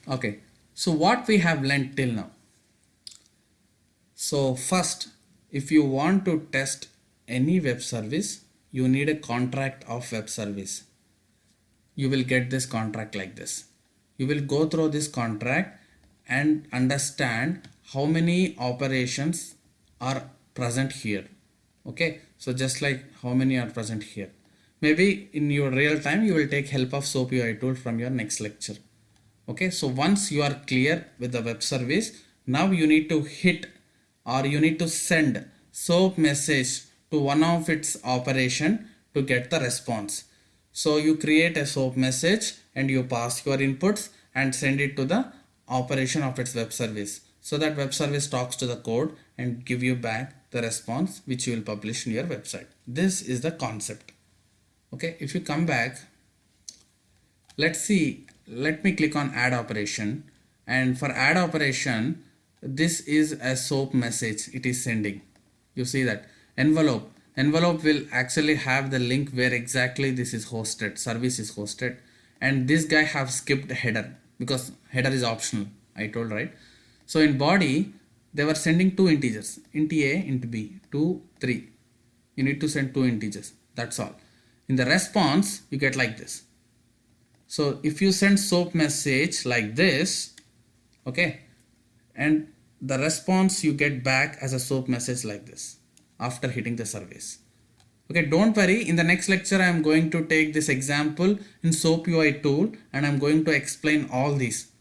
Okay, so what we have learned till now. So first, if you want to test any web service, you need a contract of web service. You will get this contract like this. You will go through this contract and understand how many operations are present here. Okay, so just like how many are present here. Maybe in your real time you will take help of SOAP UI tool from your next lecture. Okay, so once you are clear with the web service, now you need to hit or you need to send SOAP message to one of its operation to get the response. So you create a SOAP message and you pass your inputs and send it to the operation of its web service. So that web service talks to the code and give you back the response which you will publish in your website. This is the concept. Okay, if you come back, let's see, let me click on add operation, and for add operation, this is a SOAP message it is sending. You see that envelope will actually have the link where exactly this is hosted, service is hosted, and this guy have skipped header because header is optional, I told, right? So in body they were sending two integers, int a, int b, 2 3. You need to send two integers, that's all. In the response you get like this. So if you send SOAP message like this, okay, and the response you get back as a SOAP message like this after hitting the service. Okay, don't worry, in the next lecture I am going to take this example in SOAP UI tool and I am going to explain all these.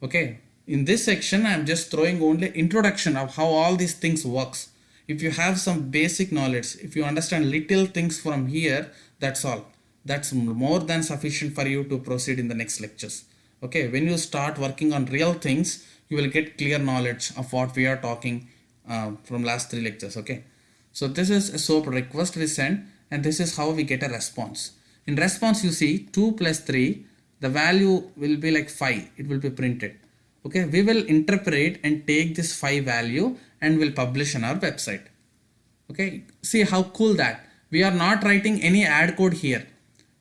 Okay, in this section I am just throwing only introduction of how all these things works. If you have some basic knowledge, if you understand little things from here, that's all. That's more than sufficient for you to proceed in the next lectures. Okay, when you start working on real things, you will get clear knowledge of what we are talking from last 3 lectures. Okay, so this is a SOAP request we send, and this is how we get a response. In response you see 2 plus 3, the value will be like 5, it will be printed. Okay, we will interpret and take this 5 value and will publish on our website. Okay, see how cool that. We are not writing any add code here.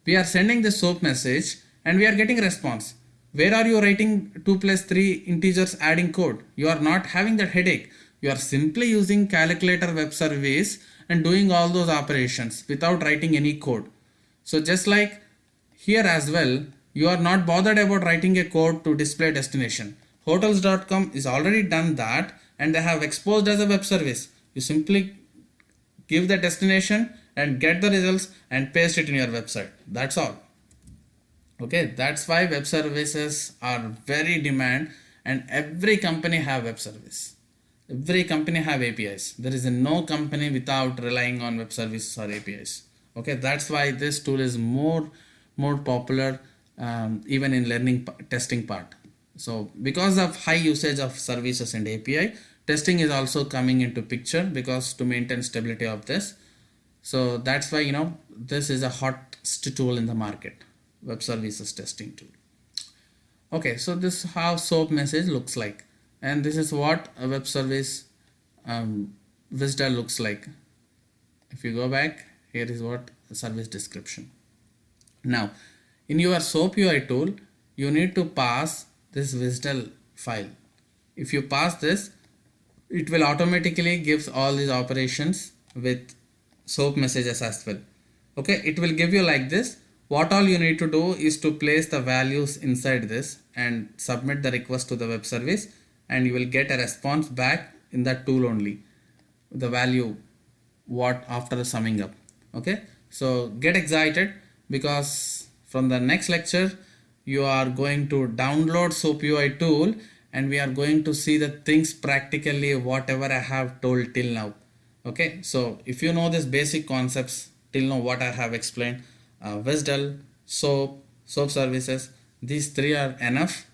We are sending the SOAP message and we are getting response. Where are you writing 2 plus 3 integers adding code? You are not having that headache. You are simply using calculator web service and doing all those operations without writing any code. So just like here as well, you are not bothered about writing a code to display destination. Hotels.com is already done that and they have exposed as a web service. You simply give the destination and get the results and paste it in your website. That's all. Okay, that's why web services are very demand, and every company have web service. Every company have APIs. There is no company without relying on web services or APIs. Okay, that's why this tool is more popular even in learning testing part. So because of high usage of services and API, testing is also coming into picture because to maintain stability of this. So that's why this is a hot tool in the market, web services testing tool. Okay, so this is how SOAP message looks like, and this is what a web service WSDL looks like. If you go back, here is what the service description. Now in your SOAP UI tool you need to pass this WSDL file. If you pass this, it will automatically gives all these operations with SOAP messages as well. Okay, it will give you like this. What all you need to do is to place the values inside this and submit the request to the web service, and you will get a response back in that tool only, the value what after summing up. Okay, so get excited because from the next lecture you are going to download SOAP UI tool and we are going to see the things practically whatever I have told till now. Okay, so if you know this basic concepts till now what I have explained, WSDL, SOAP services, these 3 are enough,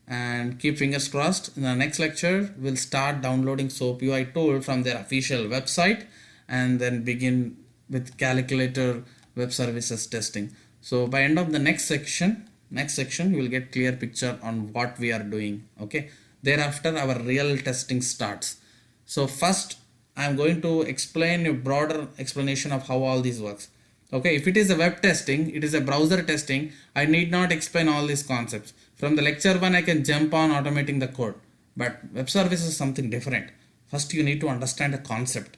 and keep fingers crossed. In the next lecture we'll start downloading SOAP UI tool from their official website and then begin with calculator web services testing. So by end of the next section you will get clear picture on what we are doing. Okay, thereafter our real testing starts. So first I am going to explain a broader explanation of how all this works. Okay, if it is a web testing, it is a browser testing, I need not explain all these concepts. From the lecture 1, I can jump on automating the code. But web service is something different. First, you need to understand the concept.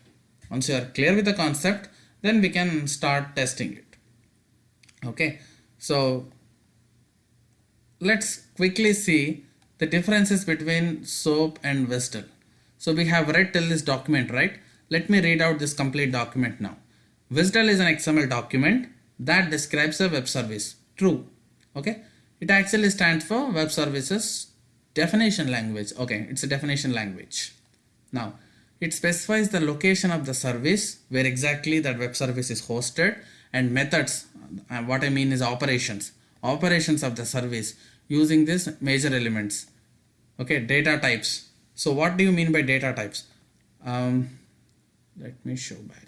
Once you are clear with the concept, then we can start testing it. Okay, so let's quickly see the differences between SOAP and WSDL. So we have read till this document, right? Let me read out this complete document now. WSDL is an XML document that describes a web service. True. Okay. It actually stands for Web Services Definition Language. Okay. It's a definition language. Now, it specifies the location of the service, where exactly that web service is hosted, and methods. What I mean is operations. Operations of the service using these major elements. Okay. Data types. So what do you mean by data types? Let me show back.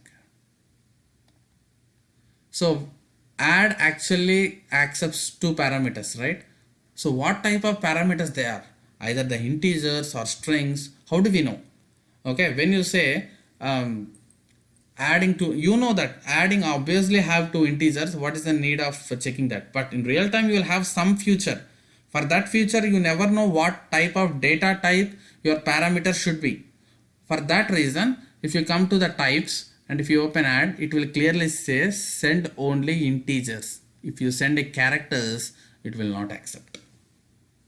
So add actually accepts two parameters, right? So what type of parameters they are? Either the integers or strings. How do we know? Okay, when you say adding to, you know that adding obviously have two integers. What is the need of checking that? But in real time, you will have some future. For that future, you never know what type of data type your parameter should be. For that reason, if you come to the types and if you open add, it will clearly say send only integers. If you send a characters, it will not accept.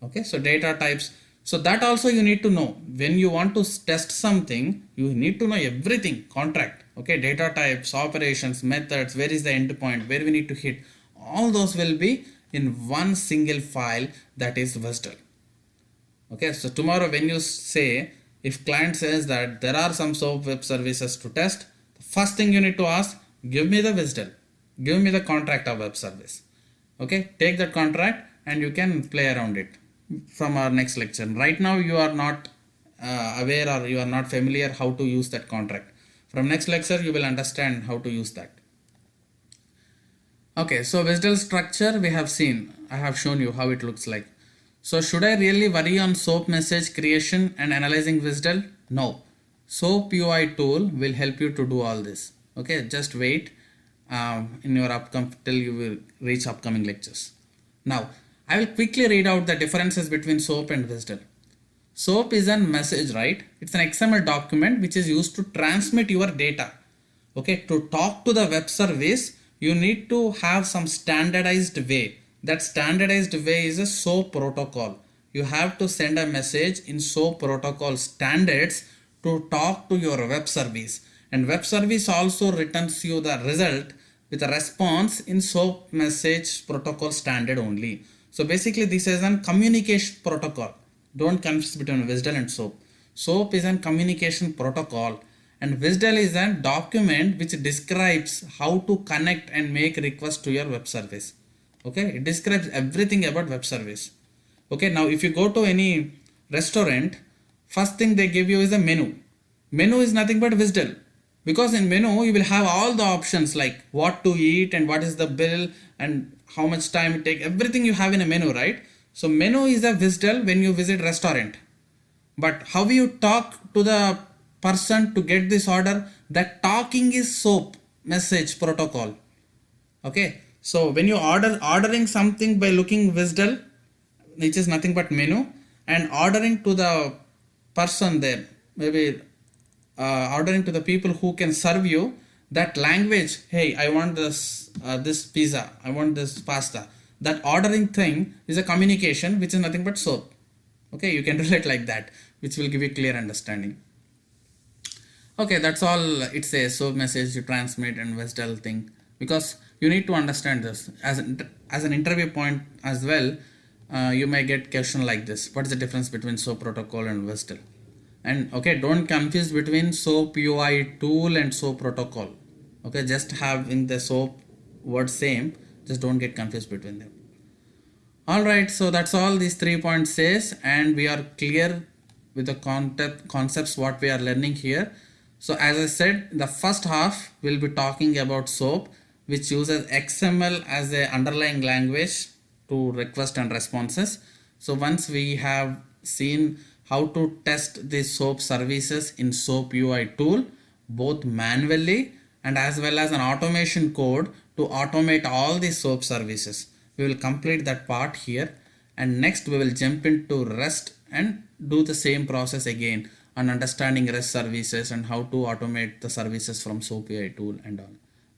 Okay, so data types. So that also you need to know. When you want to test something, you need to know everything, contract. Okay, data types, operations, methods, where is the endpoint, where we need to hit. All those will be in one single file, that is WSDL. Okay, so tomorrow when you say, if client says that there are some SOAP web services to test, the first thing you need to ask, give me the WSDL, give me the contract of web service. Okay, take that contract and you can play around it from our next lecture. Right now you are not aware or you are not familiar how to use that contract. From next lecture you will understand how to use that. Okay, so WSDL structure we have seen. I have shown you how it looks like. So should I really worry on SOAP message creation and analyzing WSDL? No. SOAP UI tool will help you to do all this. Okay, just wait in your till you will reach upcoming lectures. Now, I will quickly read out the differences between SOAP and WSDL. SOAP is a message, right? It's an XML document which is used to transmit your data. Okay, to talk to the web service, you need to have some standardized way. That standardized way is a SOAP protocol. You have to send a message in SOAP protocol standards to talk to your web service. And web service also returns you the result with a response in SOAP message protocol standard only. So basically this is a communication protocol. Don't confuse between WSDL and SOAP. SOAP is a communication protocol and WSDL is a document which describes how to connect and make requests to your web service. Okay, it describes everything about web service. Okay, now if you go to any restaurant, first thing they give you is a menu. Menu is nothing but WSDL. Because in menu you will have all the options like what to eat and what is the bill and how much time it takes. Everything you have in a menu, right? So menu is a WSDL when you visit restaurant. But how you talk to the person to get this order, that talking is SOAP message protocol. Okay. So when you ordering something by looking WSDL, which is nothing but menu, and ordering to the person there, maybe ordering to the people who can serve you, that language, hey, I want this pizza, I want this pasta. That ordering thing is a communication which is nothing but SOAP. Okay, you can relate like that, which will give you clear understanding. Okay, that's all it says. SOAP message you transmit and WSDL thing, because you need to understand this as an interview point as well. You may get question like this: what is the difference between SOAP protocol and WSDL? And okay, don't confuse between SOAP UI tool and SOAP protocol. Okay, just have in the SOAP word same, just don't get confused between them. Alright, so that's all these 3 points says, and we are clear with the concepts what we are learning here. So as I said, the first half will be talking about SOAP, which uses XML as a underlying language to request and responses. So once we have seen how to test the SOAP services in SOAP UI tool, both manually and as well as an automation code to automate all these SOAP services. We will complete that part here, and next we will jump into REST and do the same process again on understanding REST services and how to automate the services from SOAP AI tool and all.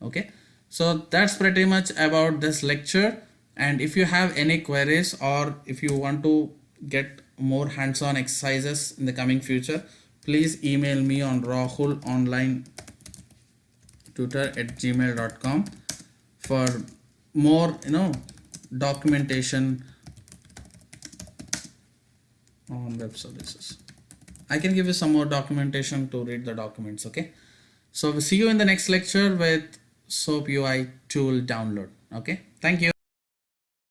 Okay, so that's pretty much about this lecture. And if you have any queries, or if you want to get more hands-on exercises in the coming future, please email me on rahulonlinetutor@gmail.com for more documentation on web services. I can give you some more documentation to read the documents. Okay, so we'll see you in the next lecture with SOAP UI tool download. Okay, thank you.